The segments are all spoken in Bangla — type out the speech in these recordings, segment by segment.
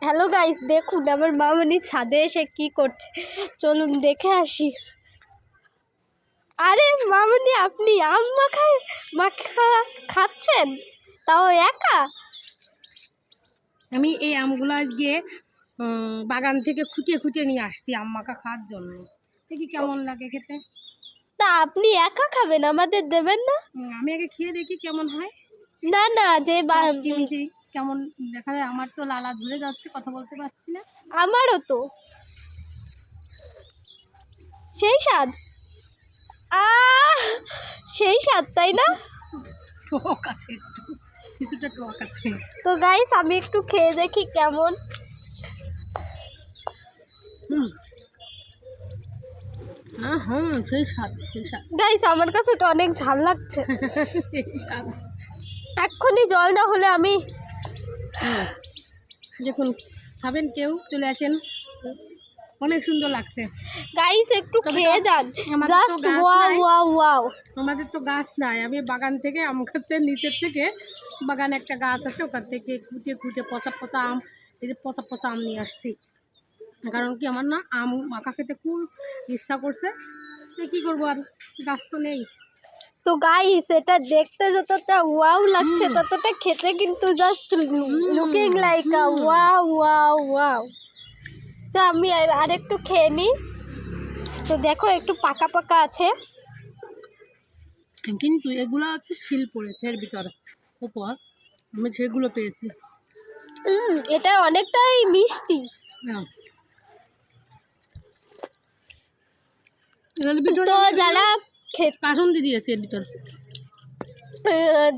হ্যালো গাইস, দেখুন আমার মামনি ছাদে এসে কি করছে, চলুন দেখে আসি। আরে মামনি, আপনি আম মাখা খাচ্ছেন, তাও একা? আমি এই আমগুলো আজকে বাগান থেকে খুঁটিয়ে খুঁটিয়ে নিয়ে আসছি আম মাখা খাওয়ার জন্য। দেখি কেমন লাগে খেতে। তা আপনি একা খাবেন, আমাদের দেবেন না? আমি আগে খেয়ে দেখি কেমন হয়। না না, যে মিষ্টি কেমন দেখা যায়। আমার তো লালা ঝরে যাচ্ছে, কথা বলতে পারছি না। আমারও তো সেই স্বাদ, সেই স্বাদ, তাই না? টক আছে, একটু কিছুটা টক আছে। তো গাইস, আমি একটু খেয়ে দেখি কেমন। সেই স্বাদ, সেই স্বাদ। গাইস, আমার কাছে তো অনেক ঝাল লাগছে। সেই স্বাদ। এক্ষুনি জল না হলে আমি। দেখুন, খাবেন কেউ চলে আসেন, অনেক সুন্দর লাগছে। গাইস, একটু খেয়ে যান, আমাদের তো জাস্ট গাছ ওয়াও নাই। Wow wow. আমাদের তো গাছ নাই, আমি বাগান থেকে আম গাছের নিচের থেকে, বাগানে একটা গাছ আছে, ওখান থেকে খুঁটে খুঁটে পচা পচা আম, এই যে পচা পচা আম নিয়ে আসছি। কারণ কি, আমার না আম মাখা খেতে খুব ইচ্ছা করছে। কী করবো, আর গাছ তো নেই। তো গাইস, এটা দেখতে যতটা ওয়াও লাগছে, ততটা খেতে কিন্তু জাস্ট লুকিং লাইক আ ওয়াও ওয়াও ওয়াও। তো আমি আরেকটু খেয়ে নিই। তো দেখো, একটু পাকা পাকা আছে, কিন্তু এগুলো হচ্ছে শিল পড়েছে এর ভিতরে উপর, আমি সেগুলো পেয়েছি। এটা অনেকটাই মিষ্টি। তো যারা কাসুন্দি দিয়েছে এর ভিতর,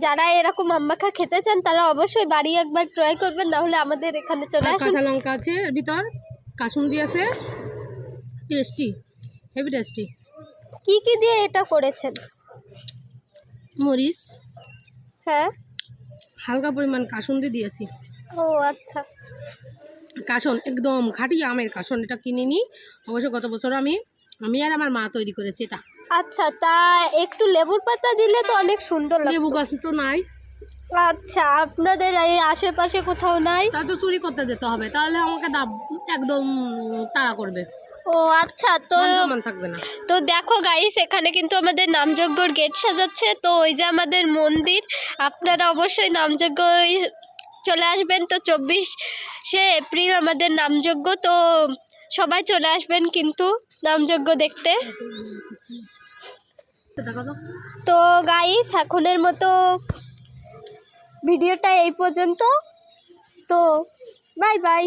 যারা এরকম আম মাখা খেতে চান তারা অবশ্যই বাড়ি একবার ট্রাই করবেন, না হলে আমাদের এখানে চলে আসুন। কাঁচা লঙ্কা আছে এর ভিতর, কাসুন্দি আছে, টেস্টি, হেভি টেস্টি। কি কি দিয়ে এটা করেছেন? মরিচ, হ্যাঁ, হালকা পরিমাণ কাসুন্দি দিয়েছি। ও আচ্ছা। কাসন একদম খাঁটি আমের কাসন, এটা কিনে নিই অবশ্য গত বছর আমি আর আমার মা তৈরি করেছি এটা। আচ্ছা, তা একটু লেবুর পাতা দিলে তো অনেক সুন্দর লাগবে। লেবু গাছ তো নাই। আচ্ছা, আপনাদের এই আশেপাশে কোথাও নাই? তা তো চুরি করতে যেতে হবে, তাহলে আমাকে একদম তাড়া করবে। ও আচ্ছা, তো মান থাকবে না। তো দেখো গাইস, এখানে কিন্তু আমাদের নামযজ্ঞর গেট সাজাচ্ছে। তো ওই যে আমাদের মন্দির, আপনারা অবশ্যই নামযজ্ঞ চলে আসবেন। তো 24শে এপ্রিল আমাদের নামযজ্ঞ, তো সবাই চলে আসবেন কিন্তু নামযজ্ঞ দেখতে। তো গাইস, এখনের মতো ভিডিওটা এই পর্যন্ত। তো বাই বাই।